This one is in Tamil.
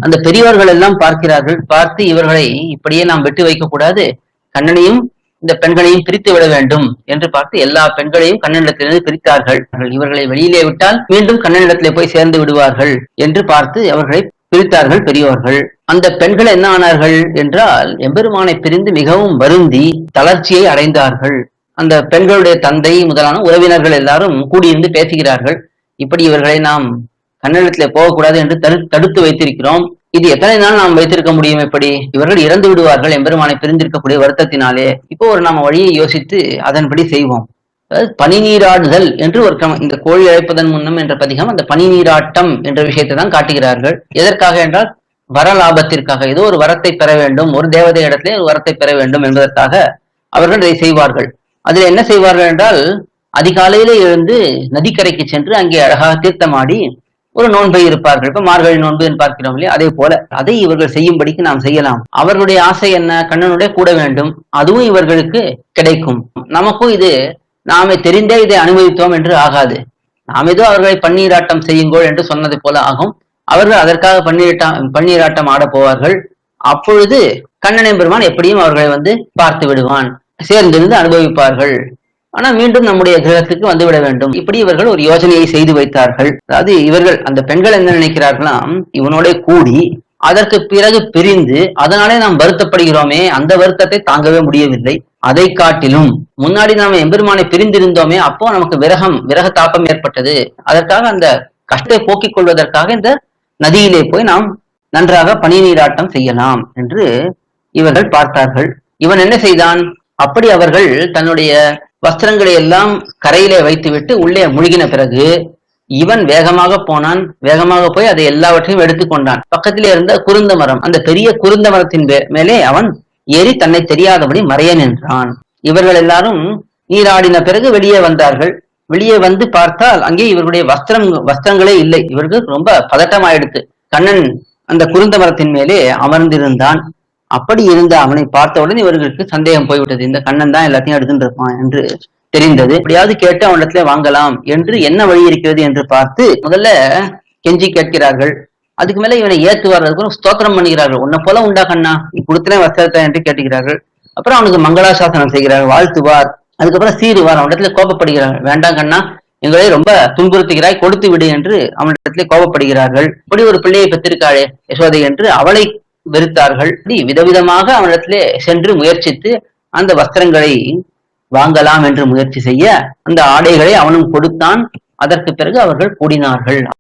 அந்த பெரியவர்கள் எல்லாம் பார்க்கிறார்கள். பார்த்து இவர்களை இப்படியே நாம் விட்டு வைக்க கூடாது, கண்ணனையும் இந்த பெண்களையும் பிரித்து விட வேண்டும் என்று பார்த்து எல்லா பெண்களையும் கண்ணனிடத்திலிருந்து பிரித்தார்கள். இவர்களை வெளியிலே விட்டால் மீண்டும் கண்ணனிடத்திலே போய் சேர்ந்து விடுவார்கள் என்று பார்த்து அவர்களை பிரித்தார்கள் பெரியவர்கள். அந்த பெண்கள் என்ன ஆனார்கள் என்றால், எம்பெருமானை பிரிந்து மிகவும் வருந்தி தளர்ச்சியை அடைந்தார்கள். அந்த பெண்களுடைய தந்தை முதலான உறவினர்கள் எல்லாரும் கூடியிருந்து பேசுகிறார்கள். இப்படி இவர்களை நாம் கண்ணனிடத்திலே போகக்கூடாது என்று தடுத்து வைத்திருக்கிறோம். இது எத்தனை நாள் நாம் வைத்திருக்க முடியும்? எப்படி இவர்கள் இறந்து விடுவார்கள் எம்பெருமானை பிரிந்திருக்கக்கூடிய வருத்தத்தினாலே. இப்போ ஒரு நாம வழியை யோசித்து அதன்படி செய்வோம். பனி நீராடுதல் என்று ஒரு இந்த கோழி அழைப்பதன் முன்னம் என்ற பதிகம் அந்த பனி நீராட்டம் என்ற விஷயத்தை தான் காட்டுகிறார்கள். எதற்காக என்றால் வர லாபத்திற்காக, ஏதோ ஒரு வரத்தை பெற வேண்டும், ஒரு தேவதை இடத்திலே ஒரு வரத்தை பெற வேண்டும் என்பதற்காக அவர்கள் இதை செய்வார்கள். அதில் என்ன செய்வார்கள் என்றால், அதிகாலையிலே எழுந்து நதிக்கரைக்கு சென்று அங்கே அழகாக தீர்த்தமாடி ஒரு நோன்பை இருப்பார்கள். இப்ப மார்கழி நோன்பு என்று பார்க்கிறோம் இல்லையா, அதே போல அதை இவர்கள் செய்யும்படிக்கு நாம் செய்யலாம். அவர்களுடைய ஆசை என்ன? கண்ணனுடைய கூட வேண்டும், அதுவும் இவர்களுக்கு கிடைக்கும். நமக்கும் இது நாமே தெரிந்தே இதை அனுபவித்தோம் என்று ஆகாது. நாம் ஏதோ அவர்களை பன்னீராட்டம் செய்யுங்கள் என்று சொன்னது போல ஆகும். அவர்கள் அதற்காக பன்னீராட்டம் ஆட போவார்கள். அப்பொழுது கண்ணன் பெருமான் எப்படியும் அவர்களை பார்த்து விடுவான், சேர்ந்திருந்து அனுபவிப்பார்கள். ஆனா மீண்டும் நம்முடைய கிரகத்துக்கு வந்துவிட வேண்டும். இப்படி இவர்கள் ஒரு யோசனையை செய்து வைத்தார்கள். அதாவது இவர்கள் அந்த பெண்கள் என்ன நினைக்கிறார்களாம், இவனோட கூடி அதற்கு பிறகு பிரிந்து அதனாலே நாம் வருத்தப்படுகிறோமே, அந்த வருத்தத்தை தாங்கவே முடியவில்லை. அதை காட்டிலும் முன்னாடி நாம எம்பெருமானை பிரிந்திருந்தோமே, அப்போ நமக்கு விரக தாப்பம் ஏற்பட்டது. அதற்காக அந்த கஷ்டத்தை போக்கிக் கொள்வதற்காக இந்த நதியிலே போய் நாம் நன்றாக பனி நீராட்டம் செய்யலாம் என்று இவர்கள் பார்த்தார்கள். இவன் என்ன செய்தான்? அப்படி அவர்கள் தன்னுடைய வஸ்திரங்களை எல்லாம் கரையிலே வைத்துவிட்டு உள்ளே முழுகின பிறகு இவன் வேகமாக போனான். வேகமாக போய் அதை எல்லாவற்றையும் எடுத்துக்கொண்டான். பக்கத்திலே இருந்த குருந்த மரம், அந்த பெரிய குருந்த மரத்தின் மேலே அவன் ஏறி தன்னை தெரியாதபடி மறைய நின்றான். இவர்கள் எல்லாரும் நீராடின பிறகு வெளியே வந்தார்கள். வெளியே வந்து பார்த்தால் அங்கே இவர்களுடைய வஸ்திரங்களே இல்லை. இவர்களுக்கு ரொம்ப பதட்டமாயிடுத்து. கண்ணன் அந்த குருந்த மரத்தின் மேலே அமர்ந்திருந்தான். அப்படி இருந்த அவனை பார்த்தவுடன் இவர்களுக்கு சந்தேகம் போய்விட்டது. இந்த கண்ணன் தான் எல்லாத்தையும் எடுத்துட்டு இருப்பான் என்று தெரிந்தது. எப்படியாவது கேட்டு அவனிடத்துல வாங்கலாம் என்று என்ன வழி இருக்கிறது என்று பார்த்து முதல்ல கெஞ்சி கேட்கிறார்கள். அதுக்கு மேல இவனை ஏத்துவார்கள், ஸ்தோத்திரம் பண்ணுகிறார்கள். உன்னை போல உண்டா கண்ணா, நீ கொடுத்தனே வஸ்திரத்தை என்று கேட்டுக்கிறார்கள். அப்புறம் அவனுக்கு மங்களாசாசனம் செய்கிறார்கள், வாழ்த்துவார். அதுக்கப்புறம் சீருவார். அவனிடத்துல கோபப்படுகிறார்கள். வேண்டாம் கண்ணா, எங்களை ரொம்ப துன்புறுத்துகிறாய், கொடுத்து விடு என்று அவனிடத்திலே கோபப்படுகிறார்கள். இப்படி ஒரு பிள்ளையை பெற்றிருக்காளே யசோதை என்று அவளை வெறுத்தார்கள். விதவிதமாக அவனிடத்திலே சென்று முயற்சித்து அந்த வஸ்திரங்களை வாங்கலாம் என்று முயற்சி செய்ய அந்த ஆடைகளை அவனும் கொடுத்தான். அதற்கு பிறகு அவர்கள் கூடினார்கள்.